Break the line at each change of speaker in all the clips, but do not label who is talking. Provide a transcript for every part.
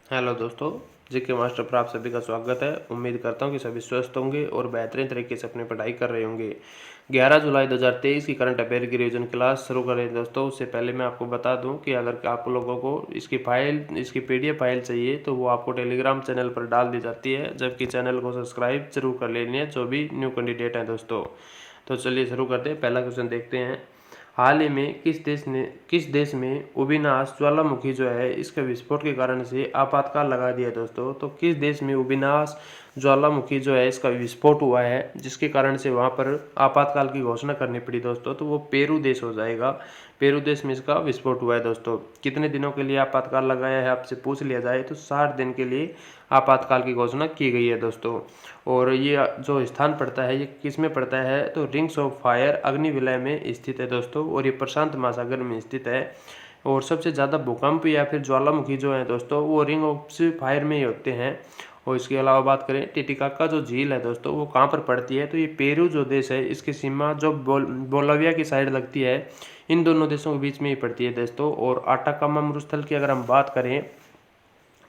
Hello दोस्तों, GK master पर आप सभी का स्वागत है। उम्मीद करता हूँ कि सभी स्वस्थ होंगे और बेहतरीन तरीके से अपनी पढ़ाई कर रहे होंगे। 11 जुलाई 2023 की करंट अफेयर की रिवीजन क्लास शुरू करें दोस्तों। उससे पहले मैं आपको बता दूं कि अगर आप लोगों को इसकी पीडीएफ फाइल चाहिए तो वो आपको टेलीग्राम चैनल पर डाल दी जाती है, जबकि चैनल को सब्सक्राइब जरूर कर लेनी है जो भी न्यू कैंडिडेट हैं दोस्तों। तो चलिए शुरू करते हैं। पहला क्वेश्चन देखते हैं। हाल ही में किस देश में उबिनास ज्वालामुखी जो है इसके विस्फोट के कारण से आपातकाल लगा दिया दोस्तों। तो किस देश में उबिनास ज्वालामुखी जो है इसका विस्फोट हुआ है जिसके कारण से वहाँ पर आपातकाल की घोषणा करनी पड़ी दोस्तों। तो वो पेरू देश हो जाएगा। पेरू देश में इसका विस्फोट हुआ है दोस्तों। कितने दिनों के लिए आपातकाल लगाया है आपसे पूछ लिया जाए तो 60 दिन के लिए आपातकाल की घोषणा की गई है दोस्तों। और ये जो स्थान पड़ता है ये किस में पड़ता है तो रिंग्स ऑफ फायर अग्नि विलय में स्थित है दोस्तों। और ये प्रशांत महासागर में स्थित है। और सबसे ज़्यादा भूकंप या फिर ज्वालामुखी जो है दोस्तों वो रिंग ऑफ फायर में ही होते हैं। और इसके अलावा बात करें टिटिकाका जो झील है दोस्तों वो कहाँ पर पड़ती है तो ये पेरू जो देश है इसकी सीमा जो बोलाविया की साइड लगती है इन दोनों देशों के बीच में ही पड़ती है दोस्तों। और आटाकामा मरुस्थल की अगर हम बात करें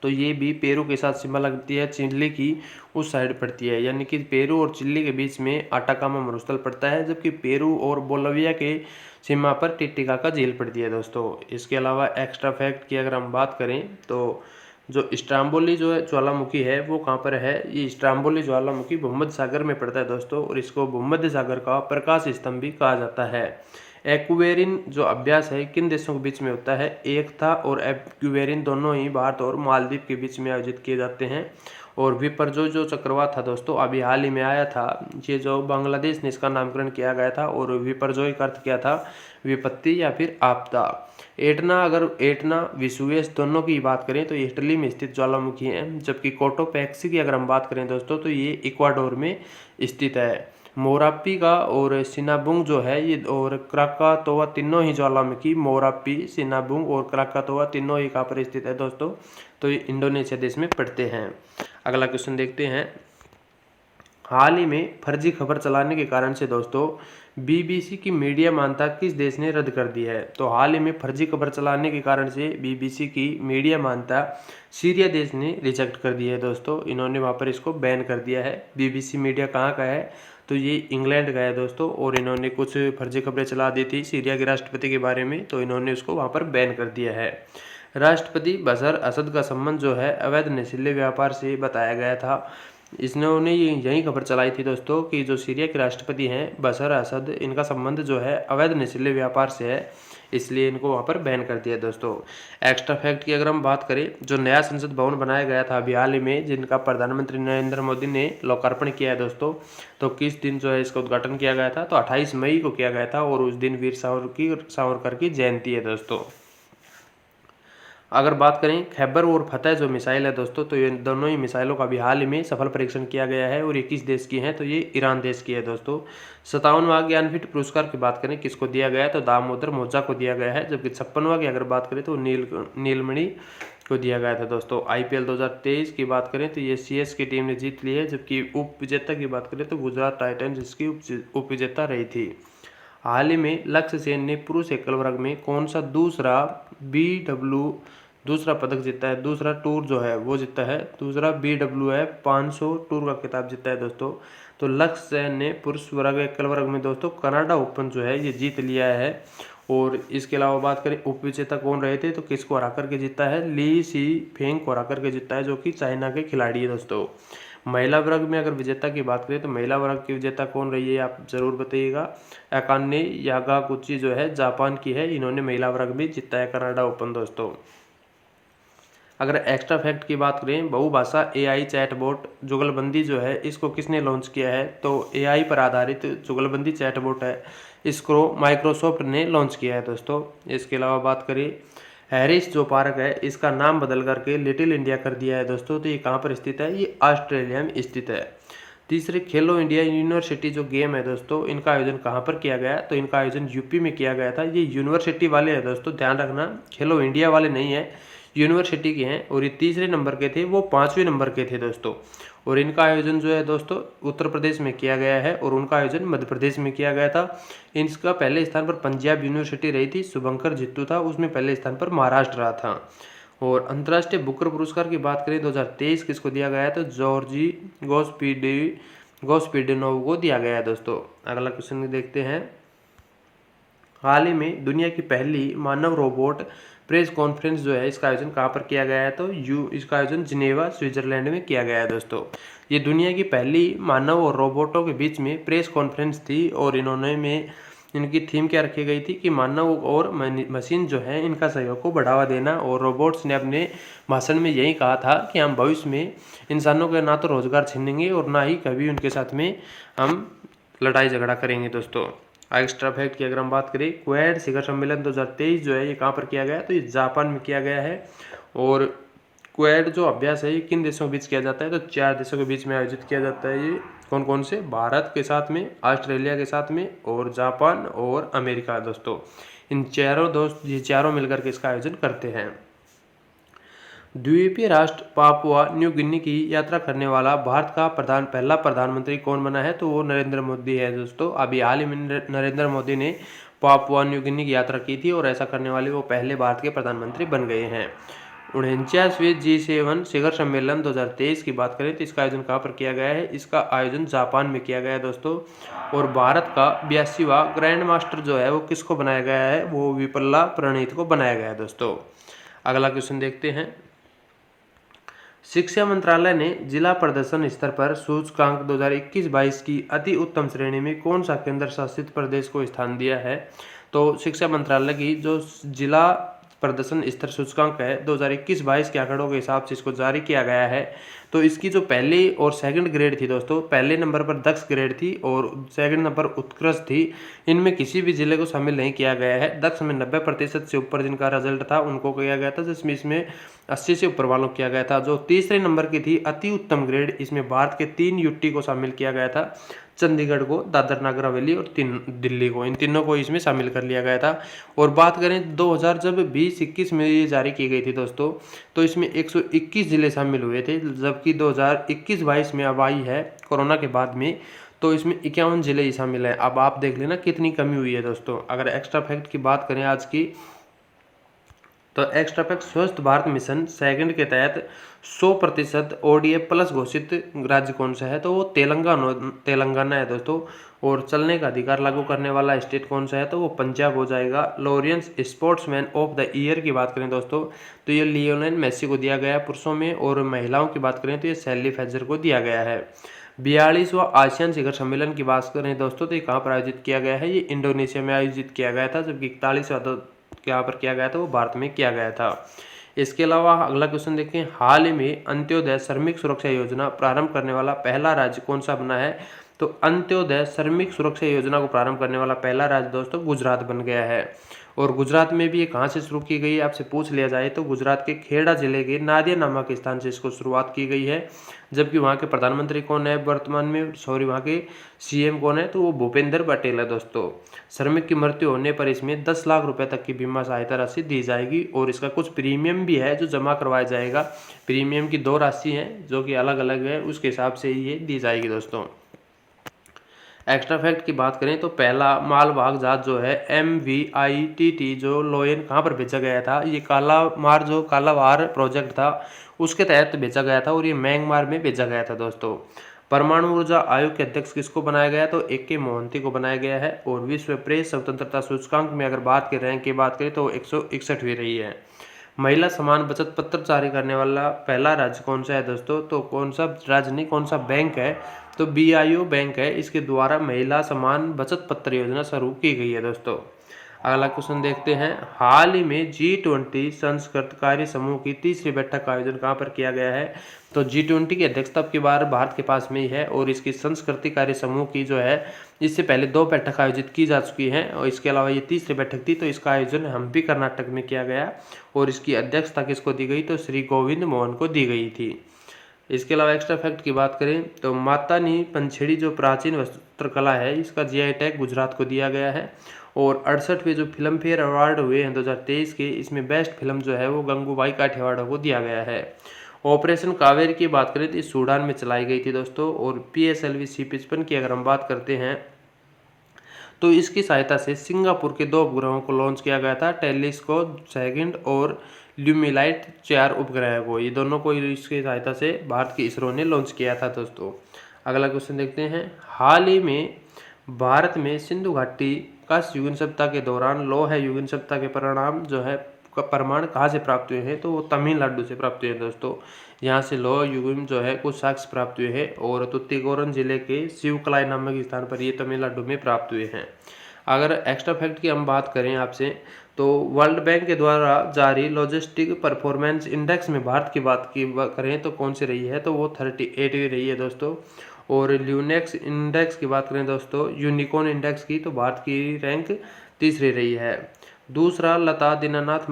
तो ये भी पेरू के साथ सीमा लगती है, चिली की उस साइड पड़ती है। यानी कि पेरू और चिली के बीच में आटाकामा मरुस्थल पड़ता है, जबकि पेरू और बोलाविया के सीमा पर टिटिकाका झील पड़ती है दोस्तों। इसके अलावा एक्स्ट्रा फैक्ट की अगर हम बात करें तो जो स्ट्राम्बोली जो है ज्वालामुखी है वो कहाँ पर है, ये स्ट्राम्बोली ज्वालामुखी भूमध्य सागर में पड़ता है दोस्तों। और इसको भूमध्य सागर का प्रकाश स्तंभ भी कहा जाता है। एक्वेरिन जो अभ्यास है किन देशों के बीच में होता है, एकता और एक्वेरिन दोनों ही भारत और मालदीव के बीच में आयोजित किए जाते हैं। और विपर्जोय जो चक्रवात था दोस्तों अभी हाल ही में आया था, ये जो बांग्लादेश ने इसका नामकरण किया गया था। और विपर्जोय का अर्थ क्या था, विपत्ति या फिर आपदा। एटना विसुएस दोनों की बात करें तो ये इटली में स्थित ज्वालामुखी है, जबकि कोटोपैक्सी की अगर हम बात करें दोस्तों तो ये इक्वाडोर में स्थित है। मोरापी का और सिनाबुंग जो है ये और क्राकातोआ तीनों ही ज्वालामुखी मोरापी, सिनाबुंग और क्राकातोआ तीनों ही कहाँ पर स्थित है दोस्तों तो ये इंडोनेशिया देश में पड़ते हैं। अगला क्वेश्चन देखते हैं। हाल ही में फर्जी खबर चलाने के कारण से दोस्तों बीबीसी की मीडिया मान्यता किस देश ने रद्द कर दी है। तो हाल ही में फर्जी खबर चलाने के कारण से बीबीसी की मीडिया मान्यता सीरिया देश ने रिजेक्ट कर दी है दोस्तों। इन्होंने वहाँ पर इसको बैन कर दिया है। बीबीसी मीडिया कहाँ का है तो ये इंग्लैंड का है दोस्तों। और इन्होंने कुछ फर्जी खबरें चला दी थी सीरिया के राष्ट्रपति के बारे में, तो इन्होंने उसको वहाँ पर बैन कर दिया है। राष्ट्रपति बशर असद का संबंध जो है अवैध नशीले व्यापार से बताया गया था। इन्होंने यही खबर चलाई थी दोस्तों कि जो सीरिया के राष्ट्रपति हैं बशर असद, इनका संबंध जो है अवैध नशीले व्यापार से है, इसलिए इनको वहाँ पर बैन कर दिया दोस्तों। एक्स्ट्रा फैक्ट की अगर हम बात करें, जो नया संसद भवन बनाया गया था अभी हाल ही में जिनका प्रधानमंत्री नरेंद्र मोदी ने लोकार्पण किया है दोस्तों, तो किस दिन जो है इसका उद्घाटन किया गया था तो 28 मई को किया गया था। और उस दिन वीर सावरकर की जयंती है दोस्तों। अगर बात करें खैबर और फतेह जो मिसाइल है दोस्तों, तो ये दोनों ही मिसाइलों का भी हाल ही में सफल परीक्षण किया गया है। और ये किस देश की हैं तो ये ईरान देश की है दोस्तों। 57वां ज्ञानपीठ पुरस्कार की बात करें किसको दिया गया है तो दामोदर मोजा को दिया गया है। जबकि 56वां की अगर बात करें तो नीलमणि को दिया गया था दोस्तों। आईपीएल 2023 की बात करें तो ये सीएस की टीम ने जीत ली है, जबकि उप विजेता की बात करें तो गुजरात टाइटंस इसकी उप विजेता रही थी। हाल ही में लक्ष्य सेन ने पुरुष एकल वर्ग में कौन सा दूसरा पदक जीता है, दूसरा टूर जो है वो जीता है, दूसरा BWF 500 टूर का खिताब जीता है दोस्तों। तो लक्ष्य सेन ने पुरुष वर्ग एकल वर्ग में दोस्तों कनाडा ओपन जो है ये जीत लिया है। और इसके अलावा बात करें उप विजेता कौन रहे थे तो किसको हरा करके जीता है, ली सी फेंग को हरा करके जीता है, जो कि चाइना के खिलाड़ी है दोस्तों। महिला वर्ग में अगर विजेता की बात करें तो महिला वर्ग की विजेता कौन रही है आप जरूर बताइएगा। अकाने यागाकुची जो है जापान की है, इन्होंने महिला वर्ग में जीता है कनाडा ओपन दोस्तों। अगर एक्स्ट्रा फैक्ट की बात करें, बहुभाषा AI चैटबॉट जुगलबंदी जो है इसको किसने लॉन्च किया है तो AI पर आधारित जुगलबंदी चैटबॉट है, इसको माइक्रोसॉफ्ट ने लॉन्च किया है दोस्तों। इसके अलावा बात करें हैरिस जो पार्क है इसका नाम बदल करके लिटिल इंडिया कर दिया है दोस्तों। तो ये कहाँ पर स्थित है, ये ऑस्ट्रेलिया में स्थित है। तीसरे खेलो इंडिया यूनिवर्सिटी जो गेम है दोस्तों इनका आयोजन कहाँ पर किया गया तो इनका आयोजन यूपी में किया गया था। ये यूनिवर्सिटी वाले हैं दोस्तों, ध्यान रखना, खेलो इंडिया वाले नहीं है, यूनिवर्सिटी के हैं। और ये तीसरे नंबर के थे, वो 5वें नंबर के थे दोस्तों। और इनका आयोजन जो है दोस्तों उत्तर प्रदेश में किया गया है और उनका आयोजन मध्य प्रदेश में किया गया था। इसका पहले स्थान पर पंजाब यूनिवर्सिटी रही थी, शुभंकर जित्तू था, उसमें पहले स्थान पर महाराष्ट्र रहा था। और अंतर्राष्ट्रीय बुकर पुरस्कार की बात करें 2023 किसको दिया गया है, तो जॉर्जी गोस्पिडिनोव को दिया गया है दोस्तों। अगला क्वेश्चन देखते हैं। हाल ही में दुनिया की पहली मानव रोबोट प्रेस कॉन्फ्रेंस जो है इसका आयोजन कहाँ पर किया गया है, तो इसका आयोजन जिनेवा स्विट्जरलैंड में किया गया है दोस्तों। ये दुनिया की पहली मानव और रोबोटों के बीच में प्रेस कॉन्फ्रेंस थी और इनकी थीम क्या रखी गई थी कि मानव और मशीन जो है इनका सहयोग को बढ़ावा देना। और रोबोट्स ने अपने भाषण में यही कहा था कि हम भविष्य में इंसानों के ना तो रोजगार छीनेंगे और ना ही कभी उनके साथ में हम लड़ाई झगड़ा करेंगे दोस्तों। एक्स्ट्रा फैक्ट की अगर हम बात करें, क्वेड शिखर सम्मेलन 2023 जो है ये कहाँ पर किया गया है, तो ये जापान में किया गया है। और क्वेड जो अभ्यास है ये किन देशों के बीच किया जाता है, तो 4 देशों के बीच में आयोजित किया जाता है। ये कौन कौन से, भारत के साथ में, ऑस्ट्रेलिया के साथ में और जापान और अमेरिका दोस्तों। ये चारों मिलकर के इसका आयोजन करते हैं। द्वीपीय राष्ट्र पापुआ न्यू गिनी की यात्रा करने वाला भारत का पहला प्रधानमंत्री कौन बना है, तो वो नरेंद्र मोदी है दोस्तों। अभी हाल ही में नरेंद्र मोदी ने पापुआ न्यू गिनी की यात्रा की थी और ऐसा करने वाले वो पहले भारत के प्रधानमंत्री बन गए हैं। 49वें G7 शिखर सम्मेलन 2023 की बात करें तो इसका आयोजन कहाँ पर किया गया है, इसका आयोजन जापान में किया गया है दोस्तों। और भारत का 82वां ग्रैंड मास्टर जो है वो किसको बनाया गया है, वो विपल्ला प्रणीत को बनाया गया है दोस्तों। अगला क्वेश्चन देखते हैं। शिक्षा मंत्रालय ने जिला प्रदर्शन स्तर पर सूचकांक 2021-22 की अति उत्तम श्रेणी में कौन सा केंद्र शासित प्रदेश को स्थान दिया है, तो शिक्षा मंत्रालय की जो जिला प्रदर्शन स्तर सूचकांक है 2021-22 के आंकड़ों के हिसाब से इसको जारी किया गया है। तो इसकी जो पहली और सेकंड ग्रेड थी दोस्तों, पहले नंबर पर दक्ष ग्रेड थी और सेकंड नंबर उत्कृष्ट थी। इनमें किसी भी जिले को शामिल नहीं किया गया है। दक्ष में 90% से ऊपर जिनका रिजल्ट था उनको किया गया था, जिसमें इसमें 80 से ऊपर वालों को किया गया था। जो तीसरे नंबर की थी अति उत्तम ग्रेड, इसमें भारत के 3 यूटी को शामिल किया गया था, चंडीगढ़ को, दादर नगर हवेली और दिल्ली को, इन तीनों को इसमें शामिल कर लिया गया था। और बात करें 2020-21 में ये जारी की गई थी दोस्तों, तो इसमें 121 जिले शामिल हुए थे, जबकि 2021-22 में अब आई है कोरोना के बाद में, तो इसमें 51 जिले ही शामिल हैं। अब आप देख लेना कितनी कमी हुई है दोस्तों। अगर एक्स्ट्रा फैक्ट की बात करें आज की, तो एक्स्ट्रा फैक्ट स्वस्थ भारत मिशन सेकंड के तहत 100% ODF प्लस घोषित राज्य कौन सा है, तो वो तेलंगाना है दोस्तों। और चलने का अधिकार लागू करने वाला स्टेट कौन सा है, तो वो पंजाब हो जाएगा। Laureus sportsman of the year की बात करें दोस्तों, तो ये लियोनेल मेसी को दिया गया है पुरुषों में। और महिलाओं की बात करें तो ये सैली फेजर को दिया गया है। 42वां आसियान शिखर सम्मेलन की बात करें दोस्तों, तो ये कहाँ पर आयोजित किया गया है, ये इंडोनेशिया में आयोजित किया गया था। जबकि 41वां यहाँ पर किया गया था वो भारत में किया गया था। इसके अलावा अगला क्वेश्चन देखें। हाल ही में अंत्योदय श्रमिक सुरक्षा योजना प्रारंभ करने वाला पहला राज्य कौन सा बना है, तो अंत्योदय श्रमिक सुरक्षा योजना को प्रारंभ करने वाला पहला राज्य दोस्तों गुजरात बन गया है। और गुजरात में भी ये कहाँ से शुरू की गई है आपसे पूछ लिया जाए तो गुजरात के खेड़ा जिले के नादिया नामक स्थान से इसको शुरुआत की गई है। जबकि वहाँ के प्रधानमंत्री कौन है वर्तमान में, वहाँ के CM कौन है, तो वो भूपेंद्र पटेल है दोस्तों। श्रमिक की मृत्यु होने पर इसमें 10 लाख रुपए तक की बीमा सहायता राशि दी जाएगी। और इसका कुछ प्रीमियम भी है जो जमा करवाया जाएगा। प्रीमियम की 2 राशि हैं जो कि अलग अलग है, उसके हिसाब से ये दी जाएगी दोस्तों। एक्स्ट्रा फैक्ट की बात करें तो पहला मालवाहक जहाज जो है MVITT जो लोयन कहाँ पर भेजा गया था, ये कालावार प्रोजेक्ट था उसके तहत भेजा गया था और ये म्यांमार में भेजा गया था दोस्तों। परमाणु ऊर्जा आयोग के अध्यक्ष किसको बनाया गया, तो AK मोहंती को बनाया गया है। और विश्व प्रेस स्वतंत्रता सूचकांक में अगर बात करें रैंक की बात करें तो 161वीं रही है। महिला समान बचत पत्र जारी करने वाला पहला राज्य कौन सा है दोस्तों, तो कौन सा राज्य नहीं कौन सा बैंक है, तो BIO बैंक है। इसके द्वारा महिला समान बचत पत्र योजना शुरू की गई है दोस्तों। अगला क्वेश्चन देखते हैं। हाल ही में G20 संस्कृत कार्य समूह की तीसरी बैठक का आयोजन कहाँ पर किया गया है, तो G20 की अध्यक्षता की बार भारत के पास में ही है। और इसकी संस्कृति कार्य समूह की जो है इससे पहले 2 बैठक आयोजित की जा चुकी हैं और इसके अलावा ये तीसरी बैठक थी। तो इसका आयोजन हम्पी कर्नाटक में किया गया और इसकी अध्यक्षता किसको दी गई, तो श्री गोविंद मोहन को दी गई थी। इसके अलावा एक्स्ट्रा फैक्ट की बात करें तो मातानी पंछेड़ी जो प्राचीन वस्त्रकला है इसका GI टैग गुजरात को दिया गया है। और 68वें जो फिल्म फेयर अवार्ड हुए हैं 2023 के, इसमें बेस्ट फिल्म जो है वो गंगूबाई काठियावाड़ को दिया गया है। ऑपरेशन कावेरी की बात करें तो इस सूडान में चलाई गई थी दोस्तों। और PSLV C55 की अगर हम बात करते हैं तो इसकी सहायता से सिंगापुर के 2 उपग्रहों को लॉन्च किया गया था, टेलीस्कोप सेकंड और ल्यूमिलाइट 4 उपग्रह को, ये दोनों को इसकी सहायता से भारत की इसरो ने लॉन्च किया था दोस्तों। अगला क्वेश्चन देखते हैं, हाल ही में भारत में सिंधु घाटी का युगन सभ्यता के दौरान लौह युगन सभ्यता के परिणाम जो है प्रमाण कहाँ से प्राप्त हुए हैं, तो वो तमिलनाडु से प्राप्त हुए हैं दोस्तों। यहाँ से लौह युगन जो है कुछ साक्ष्य प्राप्त हुए हैं और तुतीकोरन जिले के शिवकलाई नामक स्थान पर ये तमिलनाडु में प्राप्त हुए हैं। अगर एक्स्ट्रा फैक्ट की हम बात करें आपसे, तो वर्ल्ड बैंक के द्वारा जारी लॉजिस्टिक परफॉर्मेंस इंडेक्स में भारत की बात करें तो कौन सी रही है, तो वो 38वीं रही है दोस्तों। और ल्यूनेक्स इंडेक्स की बात करें दोस्तों, यूनिकॉर्न इंडेक्स की, तो भारत की रैंक 3री रही है। दूसरा लता दीनानाथ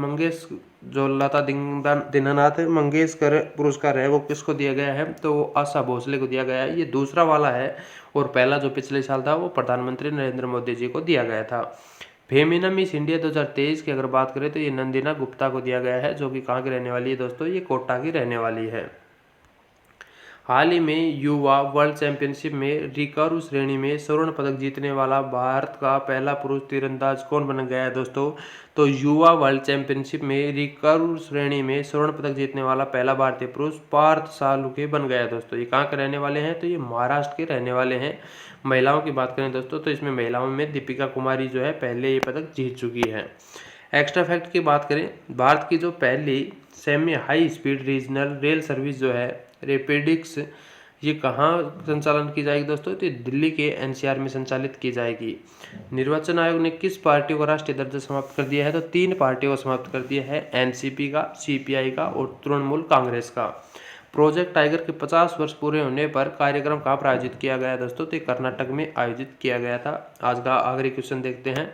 मंगेशकर पुरस्कार है वो किसको दिया गया है, तो आशा भोसले को दिया गया है, ये दूसरा वाला है। और पहला जो पिछले साल था वो प्रधानमंत्री नरेंद्र मोदी जी को दिया गया था। फेमिना मिस इंडिया 2023 की अगर बात करें तो ये नंदिना गुप्ता को दिया गया है, जो कि कहाँ की रहने वाली है दोस्तों, ये कोटा की रहने वाली है। हाल ही में युवा वर्ल्ड चैंपियनशिप में रिकर्व श्रेणी में स्वर्ण पदक जीतने वाला भारत का पहला पुरुष तीरंदाज कौन बन गया है दोस्तों, तो युवा वर्ल्ड चैंपियनशिप में रिकर्व श्रेणी में स्वर्ण पदक जीतने वाला पहला भारतीय पुरुष पार्थ सालुके बन गया है दोस्तों। ये कहाँ के रहने वाले हैं, तो ये महाराष्ट्र के रहने वाले हैं। महिलाओं की बात करें दोस्तों, तो इसमें महिलाओं में दीपिका कुमारी जो है पहले ये पदक जीत चुकी है। एक्स्ट्रा फैक्ट की बात करें, भारत की जो पहली semi high speed regional rail service जो है रेपिडिक्स, ये कहाँ संचालन की जाएगी दोस्तों, तो दिल्ली के एनसीआर में संचालित की जाएगी। निर्वाचन आयोग ने किस पार्टी को राष्ट्रीय दर्जा समाप्त कर दिया है, तो 3 पार्टियों को समाप्त कर दिया है, एनसीपी का, सीपीआई का और तृणमूल कांग्रेस का। प्रोजेक्ट टाइगर के 50 वर्ष पूरे होने पर कार्यक्रम कहाँ पर आयोजित किया गया दोस्तों, तो कर्नाटक में आयोजित किया गया था। आज का आखिरी क्वेश्चन देखते हैं,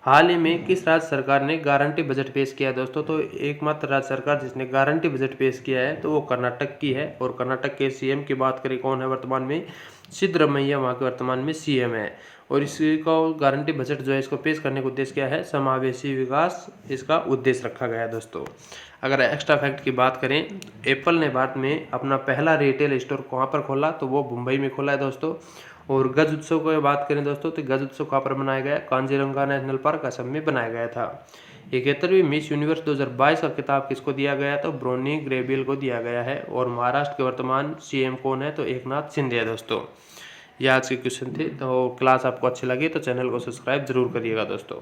हाल ही में किस राज्य सरकार ने गारंटी बजट पेश किया है दोस्तों, तो एकमात्र राज्य सरकार जिसने गारंटी बजट पेश किया है तो वो कर्नाटक की है। और कर्नाटक के सीएम की बात करें कौन है वर्तमान में, सिद्धरमैया वहाँ के वर्तमान में सीएम है। और इसका गारंटी बजट जो है इसको पेश करने का उद्देश्य क्या है, समावेशी विकास इसका उद्देश्य रखा गया है दोस्तों। अगर एक्स्ट्रा फैक्ट की बात करें, एप्पल ने भारत में अपना पहला रिटेल स्टोर कहाँ पर खोला, तो वो मुंबई में खोला है दोस्तों। और गज उत्सव की बात करें दोस्तों, तो गज उत्सव कहाँ पर बनाया गया, कांजीरंगा नेशनल पार्क असम में बनाया गया था। 71वीं मिस यूनिवर्स 2022 का खिताब किसको दिया गया, तो ब्रोनी ग्रेबियल को दिया गया है। और महाराष्ट्र के वर्तमान सीएम कौन है, तो एकनाथ शिंदे है दोस्तों। ये आज के क्वेश्चन थे। तो क्लास आपको अच्छी लगी तो चैनल को सब्सक्राइब जरूर करिएगा दोस्तों।